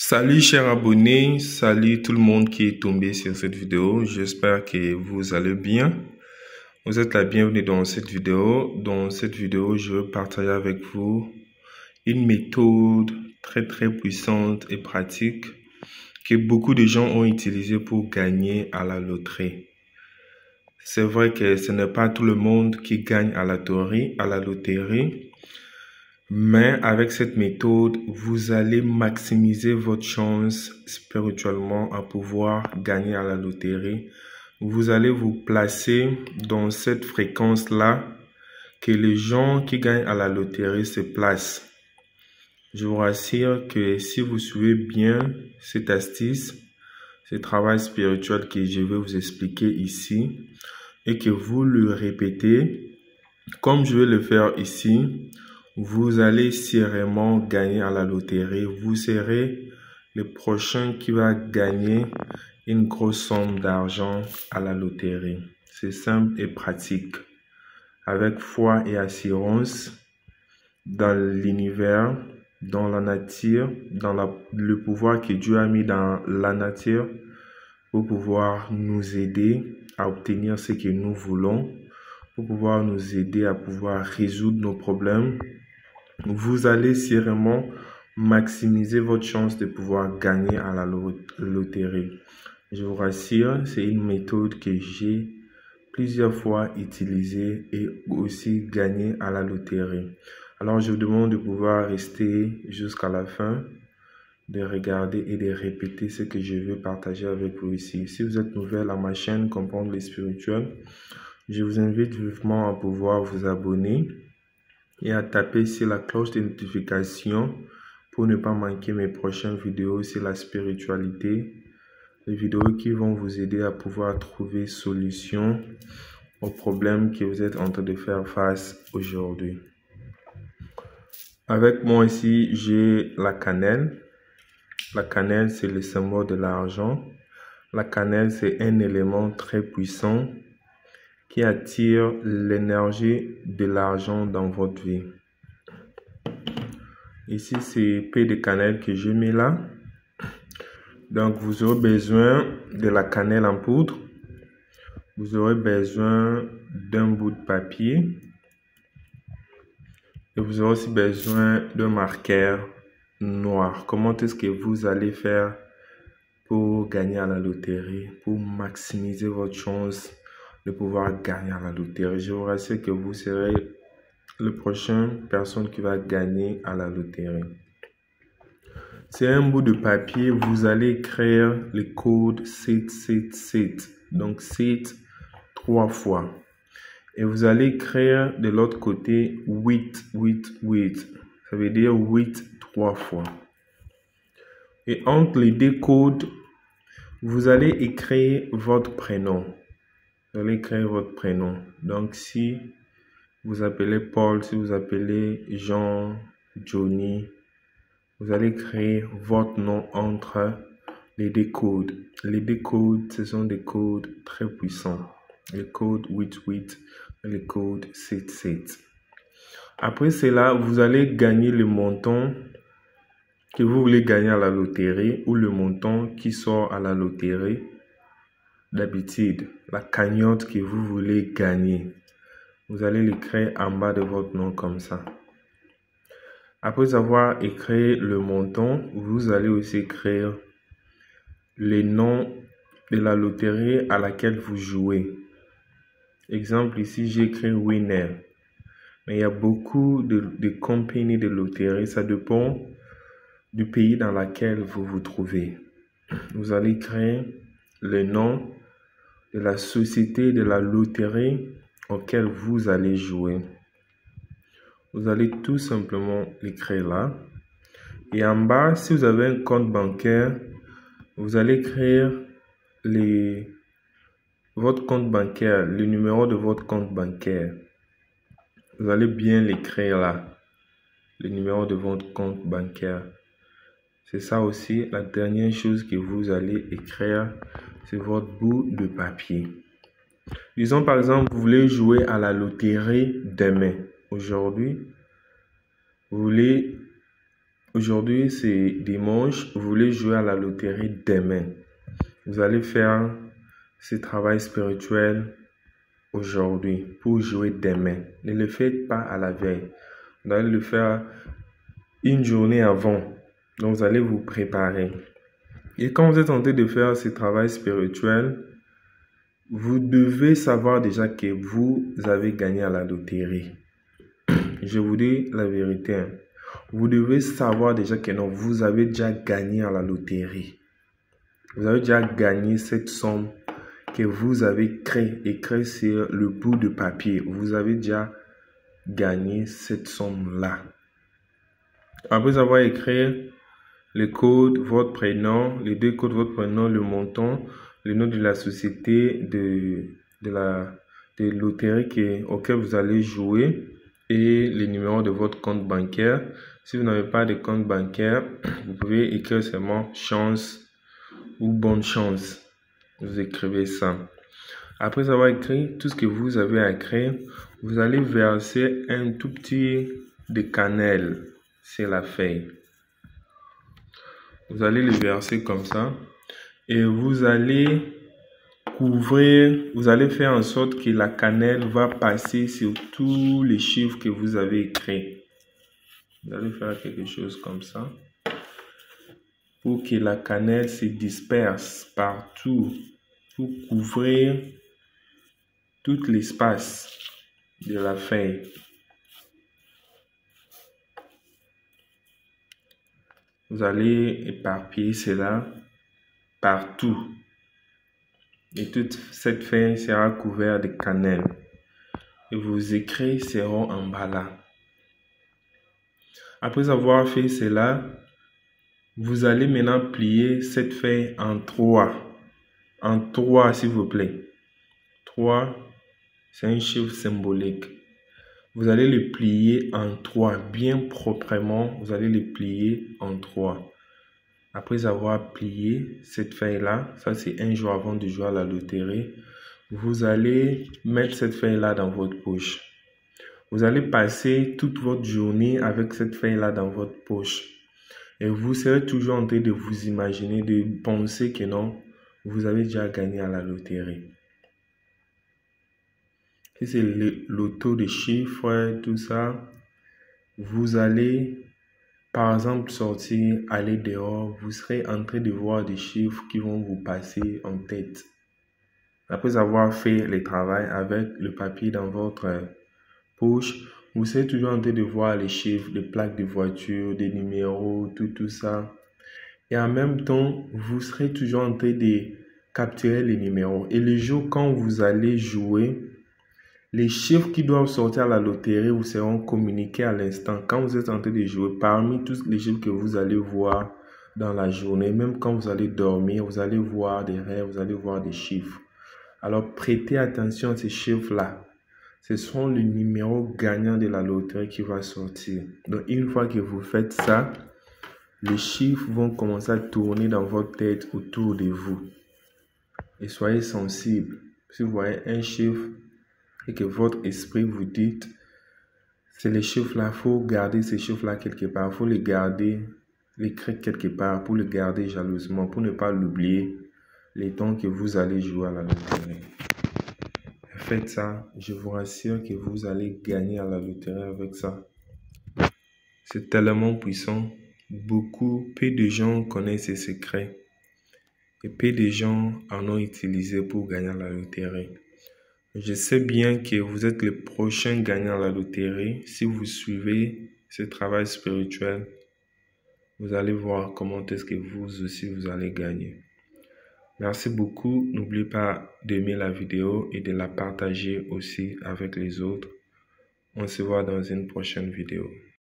Salut chers abonnés, salut tout le monde qui est tombé sur cette vidéo. J'espère que vous allez bien. Vous êtes la bienvenue dans cette vidéo. Dans cette vidéo, je veux partager avec vous une méthode très puissante et pratique que beaucoup de gens ont utilisée pour gagner à la loterie. C'est vrai que ce n'est pas tout le monde qui gagne à la loterie. Mais avec cette méthode, vous allez maximiser votre chance spirituellement à pouvoir gagner à la loterie. Vous allez vous placer dans cette fréquence-là que les gens qui gagnent à la loterie se placent. Je vous rassure que si vous suivez bien cette astuce, ce travail spirituel que je vais vous expliquer ici, et que vous le répétez, comme je vais le faire ici, vous allez sûrement gagner à la loterie. Vous serez le prochain qui va gagner une grosse somme d'argent à la loterie. C'est simple et pratique. Avec foi et assurance dans l'univers, dans la nature, dans le pouvoir que Dieu a mis dans la nature pour pouvoir nous aider à obtenir ce que nous voulons, pour pouvoir nous aider à pouvoir résoudre nos problèmes. Vous allez sûrement maximiser votre chance de pouvoir gagner à la loterie. Je vous rassure, c'est une méthode que j'ai plusieurs fois utilisée et aussi gagné à la loterie. Alors, je vous demande de pouvoir rester jusqu'à la fin, de regarder et de répéter ce que je veux partager avec vous ici. Si vous êtes nouvelle à ma chaîne Comprendre les spirituels, je vous invite vivement à pouvoir vous abonner et à taper sur la cloche de notification pour ne pas manquer mes prochaines vidéos sur la spiritualité. Des vidéos qui vont vous aider à pouvoir trouver solution aux problèmes que vous êtes en train de faire face aujourd'hui. Avec moi ici, j'ai la cannelle. La cannelle, c'est le symbole de l'argent. La cannelle, c'est un élément très puissant qui attire l'énergie de l'argent dans votre vie. Ici, c'est P de cannelle que je mets là. Donc, vous aurez besoin de la cannelle en poudre. Vous aurez besoin d'un bout de papier. Et vous aurez aussi besoin d'un marqueur noir. Comment est-ce que vous allez faire pour gagner à la loterie, pour maximiser votre chance de pouvoir gagner à la loterie? Je vous rassure que vous serez la prochaine personne qui va gagner à la loterie. C'est un bout de papier, vous allez écrire le code 777. Donc 7 3 fois. Et vous allez écrire de l'autre côté 888. Ça veut dire 8 3 fois. Et entre les deux codes, vous allez écrire votre prénom. Vous allez écrire votre prénom. Donc si vous appelez Paul, si vous appelez Jean, Johnny, vous allez écrire votre nom entre les deux codes. Les deux codes, ce sont des codes très puissants. Le code 88 et le code 77. Après cela, vous allez gagner le montant que vous voulez gagner à la loterie ou le montant qui sort à la loterie d'habitude, la cagnotte que vous voulez gagner. Vous allez l'écrire en bas de votre nom comme ça. Après avoir écrit le montant, vous allez aussi écrire le nom de la loterie à laquelle vous jouez. Exemple, ici, j'ai écrit winner. Mais il y a beaucoup de compagnies de loterie. Ça dépend du pays dans lequel vous vous trouvez. Vous allez écrire le nom de la société de la loterie auquel vous allez jouer. Vous allez tout simplement l'écrire là. Et en bas, si vous avez un compte bancaire, vous allez écrire votre compte bancaire, le numéro de votre compte bancaire. Vous allez bien l'écrire là, le numéro de votre compte bancaire. C'est ça aussi, la dernière chose que vous allez écrire, c'est votre bout de papier. Disons par exemple, vous voulez jouer à la loterie demain. Aujourd'hui, vous voulez aujourd'hui c'est dimanche, vous voulez jouer à la loterie demain. Vous allez faire ce travail spirituel aujourd'hui pour jouer demain. Ne le faites pas à la veille. Vous allez le faire une journée avant. Donc vous allez vous préparer. Et quand vous êtes en train de faire ce travail spirituel, vous devez savoir déjà que vous avez gagné à la loterie. Je vous dis la vérité. Vous devez savoir déjà que non, vous avez déjà gagné à la loterie. Vous avez déjà gagné cette somme que vous avez écrit sur le bout de papier. Vous avez déjà gagné cette somme-là. Après avoir écrit le code, votre prénom, les deux codes, votre prénom, le montant, le nom de la société de loterie auquel vous allez jouer et le numéro de votre compte bancaire. Si vous n'avez pas de compte bancaire, vous pouvez écrire seulement chance ou bonne chance. Vous écrivez ça. Après avoir écrit tout ce que vous avez à écrire, vous allez verser un tout petit de cannelle sur la feuille. Vous allez le verser comme ça et vous allez couvrir, vous allez faire en sorte que la cannelle va passer sur tous les chiffres que vous avez écrits. Vous allez faire quelque chose comme ça pour que la cannelle se disperse partout, pour couvrir tout l'espace de la feuille. Vous allez éparpiller cela partout. Et toute cette feuille sera couverte de cannelle. Et vos écrits seront en bas là. Après avoir fait cela, vous allez maintenant plier cette feuille en 3. En 3, s'il vous plaît. 3, c'est un chiffre symbolique. Vous allez le plier en 3, bien proprement. Vous allez le plier en 3. Après avoir plié cette feuille-là, ça c'est un jour avant de jouer à la loterie, vous allez mettre cette feuille-là dans votre poche. Vous allez passer toute votre journée avec cette feuille-là dans votre poche. Et vous serez toujours en train de vous imaginer, de penser que non, vous avez déjà gagné à la loterie. Si c'est le loto de chiffres, tout ça, vous allez, par exemple, sortir, aller dehors, vous serez en train de voir des chiffres qui vont vous passer en tête. Après avoir fait le travail avec le papier dans votre poche, vous serez toujours en train de voir les chiffres, les plaques de voiture, des numéros, tout ça. Et en même temps, vous serez toujours en train de capturer les numéros. Et le jour quand vous allez jouer, les chiffres qui doivent sortir à la loterie vous seront communiqués à l'instant. Quand vous êtes en train de jouer, parmi tous les chiffres que vous allez voir dans la journée, même quand vous allez dormir, vous allez voir des rêves, vous allez voir des chiffres. Alors prêtez attention à ces chiffres-là. Ce sont les numéros gagnants de la loterie qui va sortir. Donc une fois que vous faites ça, les chiffres vont commencer à tourner dans votre tête autour de vous. Et soyez sensibles. Si vous voyez un chiffre et que votre esprit vous dit, c'est les chiffres-là, il faut garder ces chiffres-là quelque part, il faut les garder, l'écrire quelque part pour le garder jalousement, pour ne pas l'oublier les temps que vous allez jouer à la loterie. Faites ça, je vous rassure que vous allez gagner à la loterie avec ça. C'est tellement puissant. Peu de gens connaissent ces secrets. Et peu de gens en ont utilisé pour gagner à la loterie. Je sais bien que vous êtes le prochain gagnant à la loterie. Si vous suivez ce travail spirituel, vous allez voir comment est-ce que vous aussi vous allez gagner. Merci beaucoup. N'oubliez pas d'aimer la vidéo et de la partager aussi avec les autres. On se voit dans une prochaine vidéo.